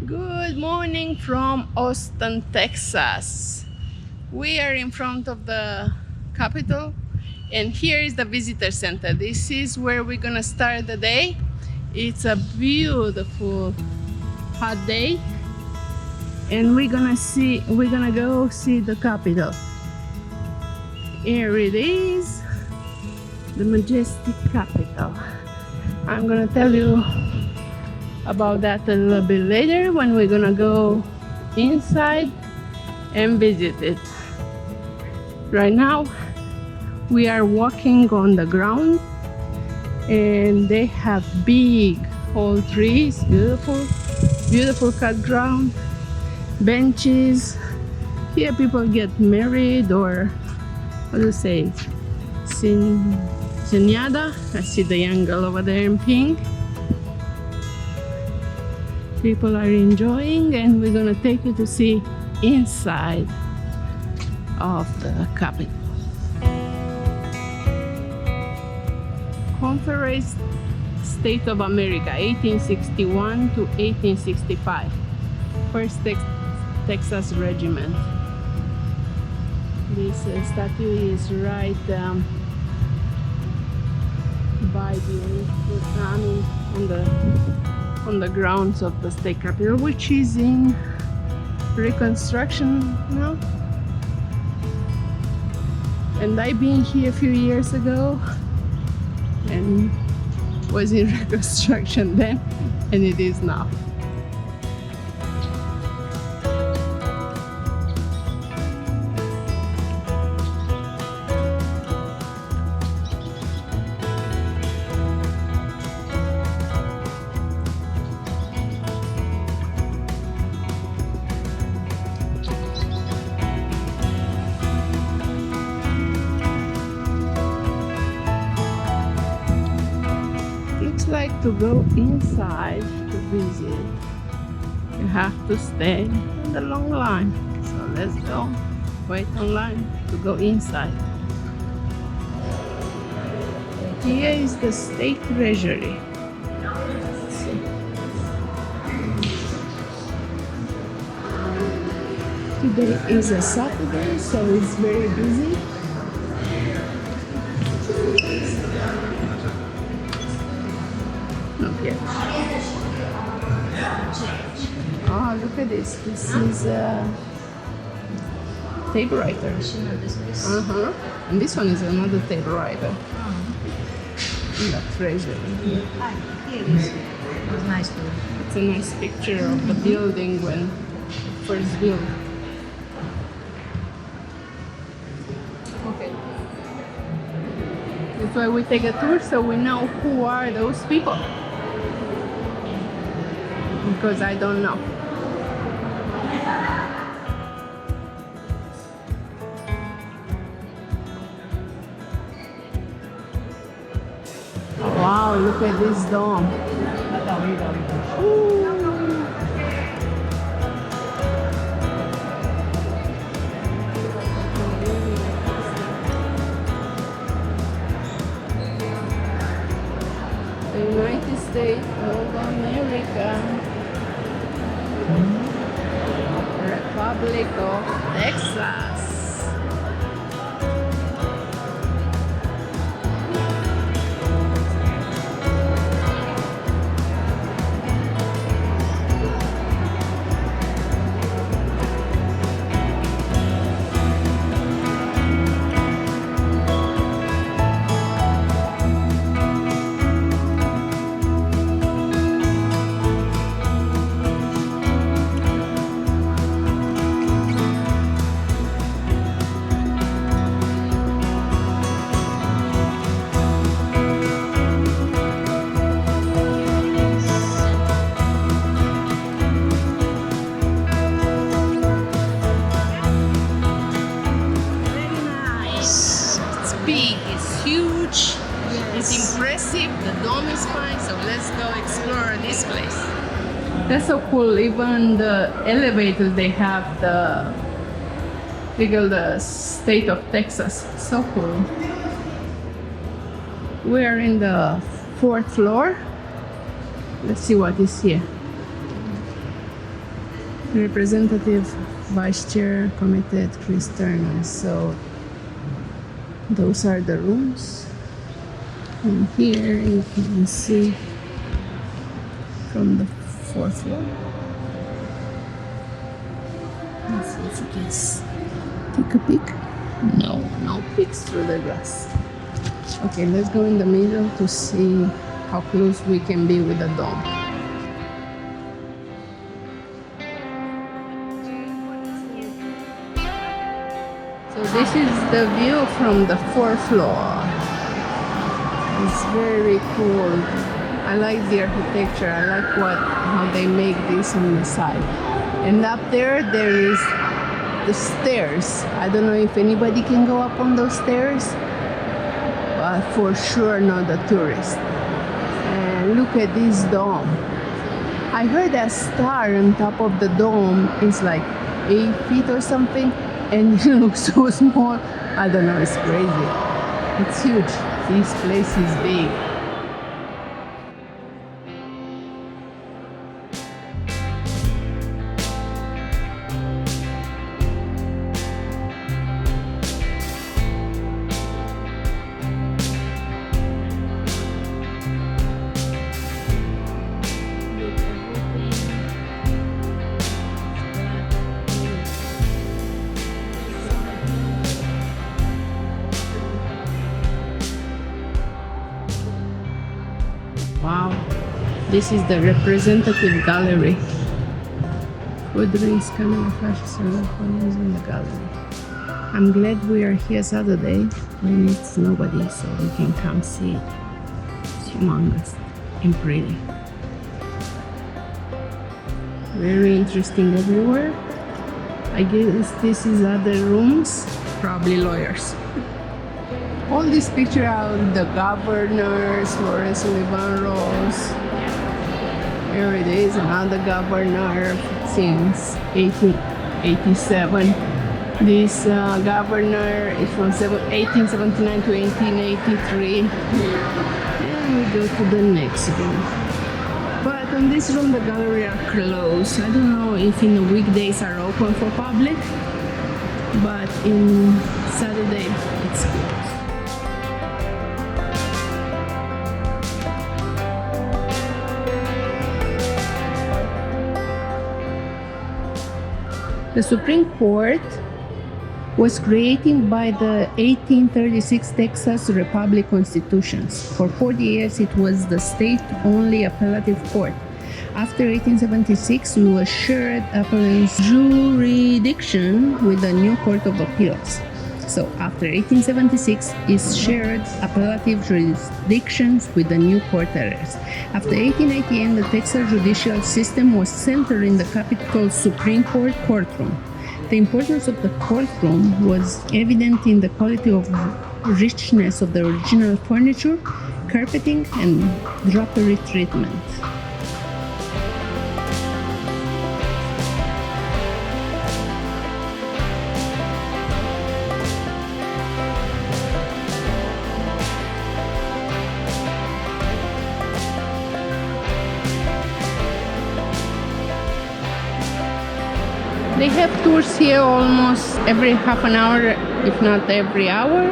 Good morning from Austin, Texas. We are in front of the Capitol, and here is the visitor center. This is where we're gonna start the day. It's a beautiful hot day, and we're gonna go see the Capitol. Here it is, the majestic Capitol. I'm gonna tell you about that a little bit later when we're gonna go inside and visit it. Right now we are walking on the ground, and they have big old trees, beautiful cut ground, benches. Here people get married, or what do you say, Senyada. I see the young girl over there in pink. People are enjoying, and we're gonna take you to see inside of the Capitol. Confederate State of America, 1861 to 1865. First Texas Regiment. This statue is right by on the grounds of the state capitol, which is in reconstruction now. And I've been here a few years ago and was in reconstruction then, and it is now. Like to go inside to visit, you have to stay in the long line. So let's go wait online to go inside. Here is the state treasury. Today is a Saturday, so it's very busy. Okay. Oh, look at this. This is a typewriter. And this one is another typewriter. The treasury. Here it is. It was nice too. It's a nice picture of the building when first built. Okay. That's why we take a tour, so we know who are those people. Because I don't know. Oh, wow, look at this dome. Ooh. The United States of America. Republic of Texas. Big, it's huge, it's impressive, the dome is fine, so let's go explore this place. That's so cool. Even the elevators, they have the state of Texas. So cool. We're in the 4th floor. Let's see what is here. Representative Vice Chair Committed Chris Turner. So those are the rooms. And here you can see from the fourth floor. Let's see if you can take a peek. No peeks through the glass. Okay, let's go in the middle to see how close we can be with the dome. So this is the view from the fourth floor. It's very cool. I like the architecture. I like how they make this on the side. And up there is the stairs. I don't know if anybody can go up on those stairs, but for sure not the tourists. And look at this dome. I heard that star on top of the dome is like 8 feet or something, and it looks so small. I don't know, it's crazy. It's huge. This place is big. Wow, this is the representative gallery. Food, drinks, camera flashes, and phones in the gallery. I'm glad we are here Saturday when it's nobody, so we can come see it. It's humongous and pretty. Very interesting everywhere. I guess this is other rooms, probably lawyers. All these pictures are the governors, Flores Sullivan Rose. Here it is, another governor since 1887. This governor is from 1879 to 1883. And we go to the next room. But on this room, the gallery are closed. I don't know if in the weekdays are open for public, but in Saturday it's closed. The Supreme Court was created by the 1836 Texas Republic Constitutions. For 40 years, it was the state-only appellate court. After 1876, we were shared appellate jurisdiction with the new Court of Appeals. So after 1876, is shared appellate jurisdictions with the new court areas. After 1898, the Texas judicial system was centered in the Capitol Supreme Court courtroom. The importance of the courtroom was evident in the quality of richness of the original furniture, carpeting, and drapery treatment. They have tours here almost every half an hour, if not every hour.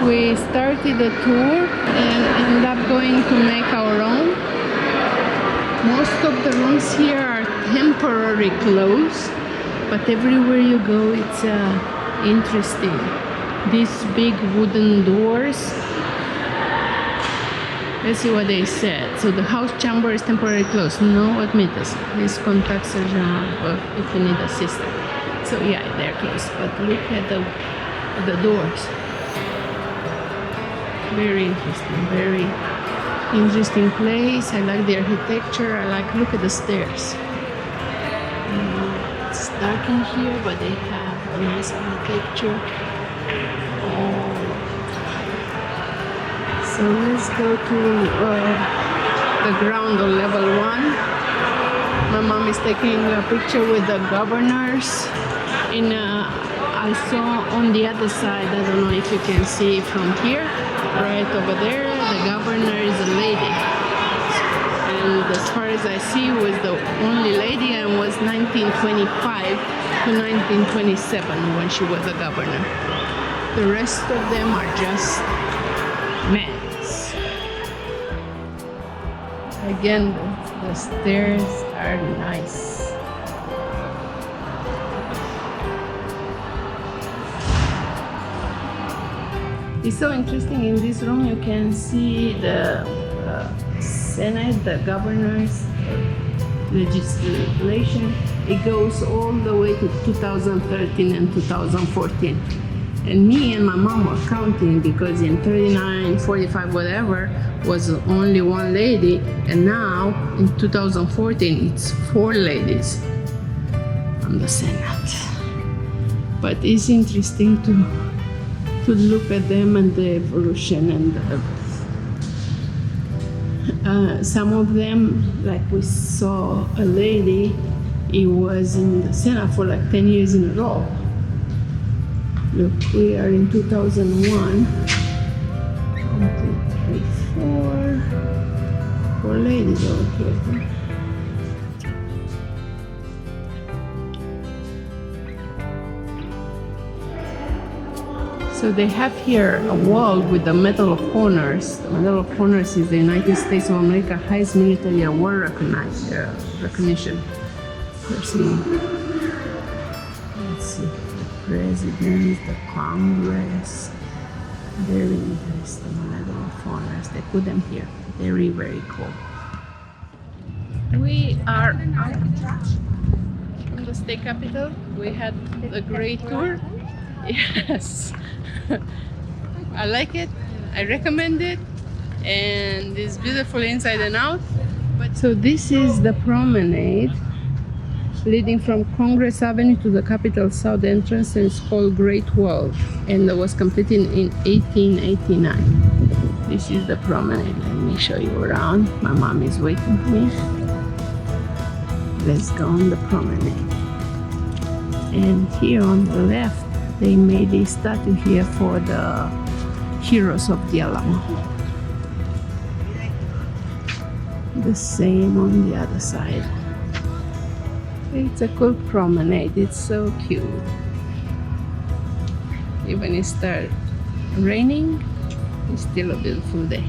We started the tour and ended up going to make our own. Most of the rooms here are temporarily closed, but everywhere you go, it's interesting. These big wooden doors. Let's see what they said. So the house chamber is temporarily closed. No admittance. Please contact surgeon if you need assistance. So yeah, they're closed. But look at the doors. Very interesting place. I like the architecture. Look at the stairs. It's dark in here, but they have a nice architecture. So let's go to the ground on level 1. My mom is taking a picture with the governors. I saw on the other side, I don't know if you can see from here, right over there, the governor is a lady. And as far as I see, was the only lady and was 1925 to 1927 when she was a governor. The rest of them are just men. Again, the stairs are nice. It's so interesting. In this room you can see the Senate, the governor's legislation. It goes all the way to 2013 and 2014. And me and my mom were counting because in 39, 45, whatever, was only one lady, and now in 2014 it's 4 ladies on the Senate. But it's interesting to look at them and the evolution and some of them, like we saw a lady, it was in the Senate for like 10 years in a row. Look, we are in 2001. 1, 2, 3, 4 ladies over here. So they have here a wall with the Medal of Honors. The Medal of Honors is the United States of America highest military award recognition. Person. Let's see, the President, the Congress. Very interesting, Medal of Honors. They put them here. Very, very cool. We are out from the state capitol. We had a great tour. Yes. I like it. I recommend it. And it's beautiful inside and out. But so this is the promenade leading from Congress Avenue to the Capitol South entrance, and it's called Great Wall, and it was completed in 1889. This is the promenade. Let me show you around. My mom is waiting for me. Let's go on the promenade. And here on the left, they made a statue here for the heroes of the Alamo. The same on the other side. It's a cool promenade. It's so cute. Even it started raining, it's still a beautiful day.